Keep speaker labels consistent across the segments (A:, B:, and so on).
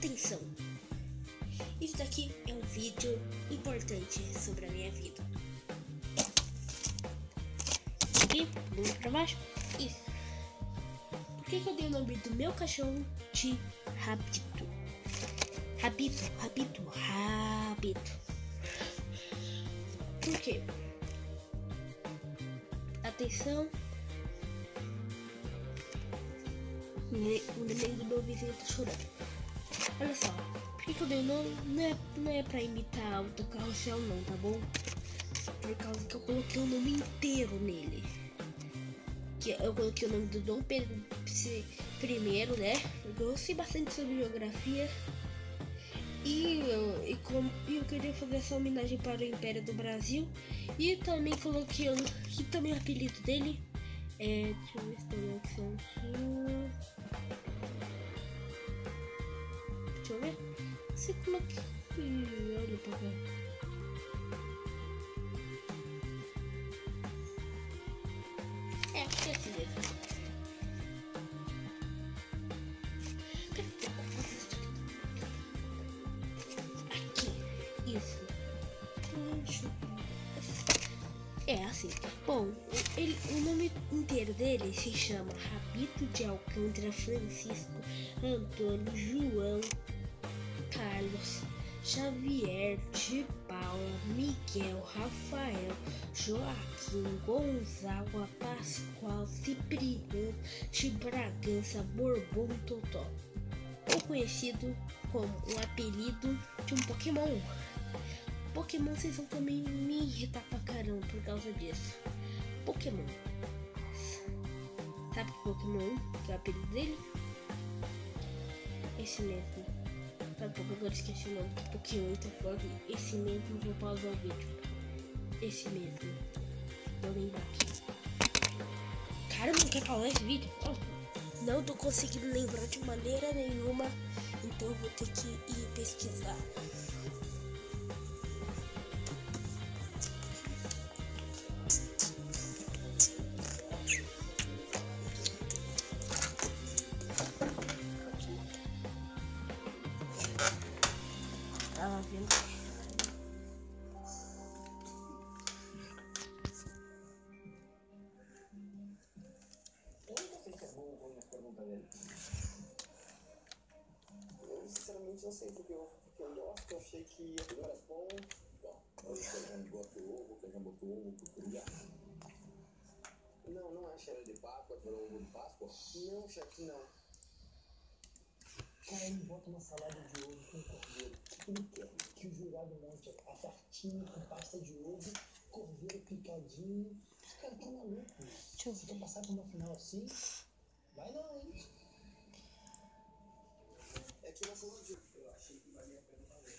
A: atenção. Isso daqui é um vídeo importante sobre a minha vida. Aqui, vamos pra baixo. Isso. Por que eu dei o nome do meu cachorro de Rabito? Rabito. Por quê? Atenção. O neném do meu vizinho tá chorando. Olha só, por que eu dei o nome? Não é pra imitar o do carrossel não, tá bom? Por causa que eu coloquei o nome inteiro nele. Que eu coloquei o nome do Dom Pedro I, né? Eu sei bastante sobre geografia. E eu queria fazer essa homenagem para o Império do Brasil. E também coloquei e também o apelido dele é... Deixa eu ver se tem uma opção aqui. Deixa eu ver. Não sei como é que... Olha pra cá. É assim mesmo. Isso. É assim. Bom, o nome inteiro dele se chama Rabito de Alcântara Francisco Antônio João Carlos Xavier de Paula Miguel Rafael Joaquim Gonzaga Pascoal Cipriano de Bragança Bourbon Totó, ou conhecido como um apelido de um Pokémon. Pokémon, vocês vão também me irritar pra caramba por causa disso. Pokémon. Sabe que Pokémon, que é o apelido dele? Esse mesmo. Sabe por que agora esqueci o nome do Pokémon, então falando esse mesmo, vou pausar o vídeo. Esse mesmo. Vou lembrar aqui. Cara, não quer pausar esse vídeo? Não tô conseguindo lembrar de maneira nenhuma, então eu vou ter que ir pesquisar. Tava vendo.
B: Eu sinceramente não sei porque eu gosto, eu achei que agora é bom. Você já botou ovo, você já botou ovo pro criar? Não é cheiro de Páscoa, para ovo de Páscoa? Não, chefe, não. Cara, ele bota uma salada de ovo com cordeiro. O que ele quer? Que o jurado monte a tartinha com pasta de ovo, cordeiro picadinho. Esse cara tá maluco. Você quer passar por uma final assim? Vai não, hein? É que na salada de ovo eu achei que valia a pena fazer.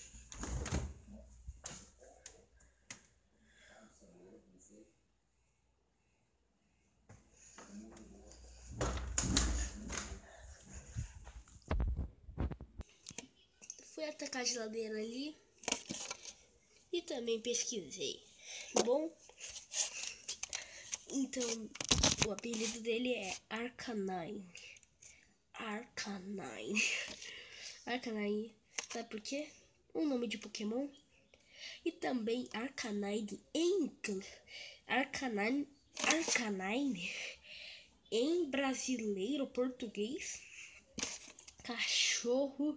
A: Fui atacar a geladeira ali e também pesquisei. Bom, então o apelido dele é Arcanine. Arcanine, sabe por quê? Um nome de Pokémon. E também Arcanine em brasileiro português, cachorro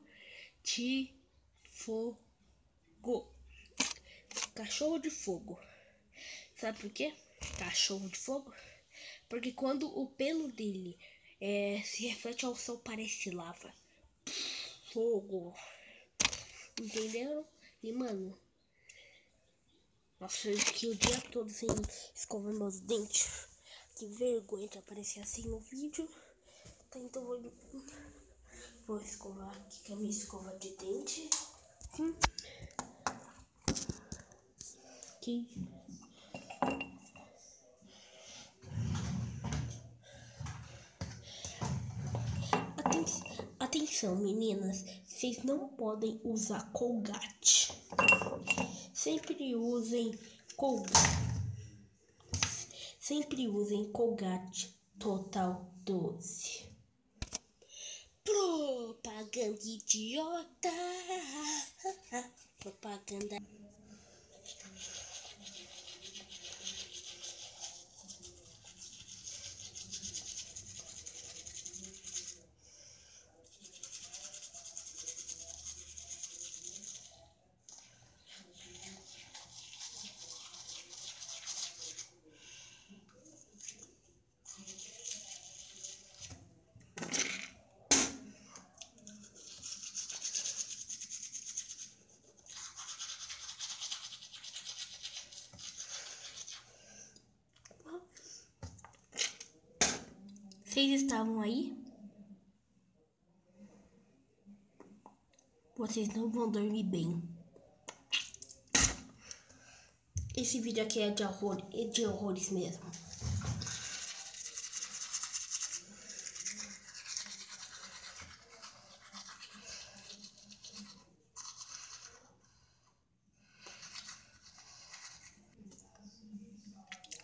A: de fogo. Cachorro de fogo. Sabe por quê? Cachorro de fogo? Porque quando o pelo dele se reflete ao sol, parece lava. Fogo. Entenderam? E mano, nossa, eu fiquei o dia todo sem escovar meus dentes. Que vergonha de aparecer assim no vídeo. Tá, então vou escovar aqui com a minha escova de dente. Aqui. Atenção, meninas, vocês não podem usar Colgate. Sempre usem Colgate Total 12. Propaganda idiota. Propaganda. Vocês estavam aí? Vocês não vão dormir bem. Esse vídeo aqui é de horrores mesmo.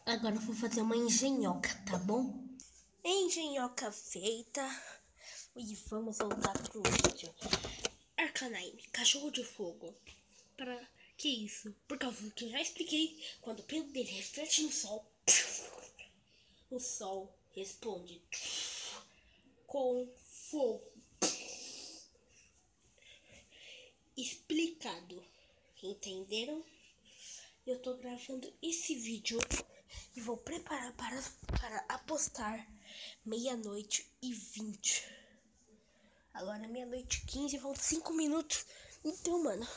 A: Agora eu vou fazer uma engenhoca, tá bom? Engenhoca feita. E vamos voltar pro vídeo. Arcanine, cachorro de fogo. Para que isso? Por causa do que eu já expliquei. Quando o pelo dele reflete no sol, o sol responde com fogo. Explicado. Entenderam? Eu tô gravando esse vídeo e vou preparar para apostar 00:20. Agora 00:15, faltam 5 minutos. Então, mano,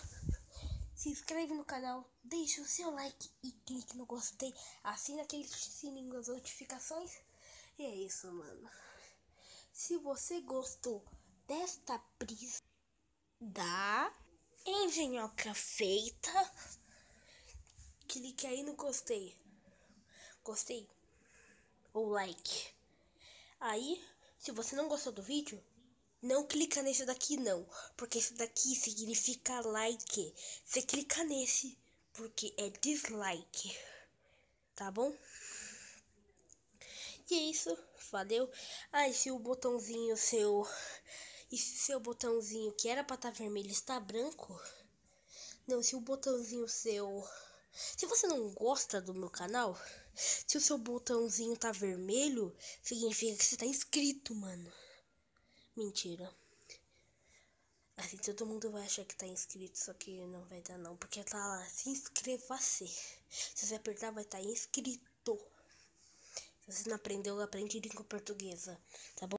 A: se inscreve no canal, deixa o seu like e clique no gostei. Assina aquele sininho das notificações. E é isso, mano. Se você gostou desta brisa da engenhoca feita, clique aí no gostei. Gostei ou like. Aí, se você não gostou do vídeo, não clica nesse daqui não, porque esse daqui significa like. Você clica nesse porque é dislike, tá bom? E é isso, valeu. Ah, e se o botãozinho seu... E se seu botãozinho que era pra estar vermelho está branco... Não, se o botãozinho seu... Se você não gosta do meu canal, se o seu botãozinho tá vermelho, significa que você tá inscrito, mano. Mentira. Assim todo mundo vai achar que tá inscrito, só que não vai dar não, porque tá lá, se inscreva-se. Se você apertar, vai estar inscrito. Se você não aprendeu, aprende língua portuguesa, tá bom?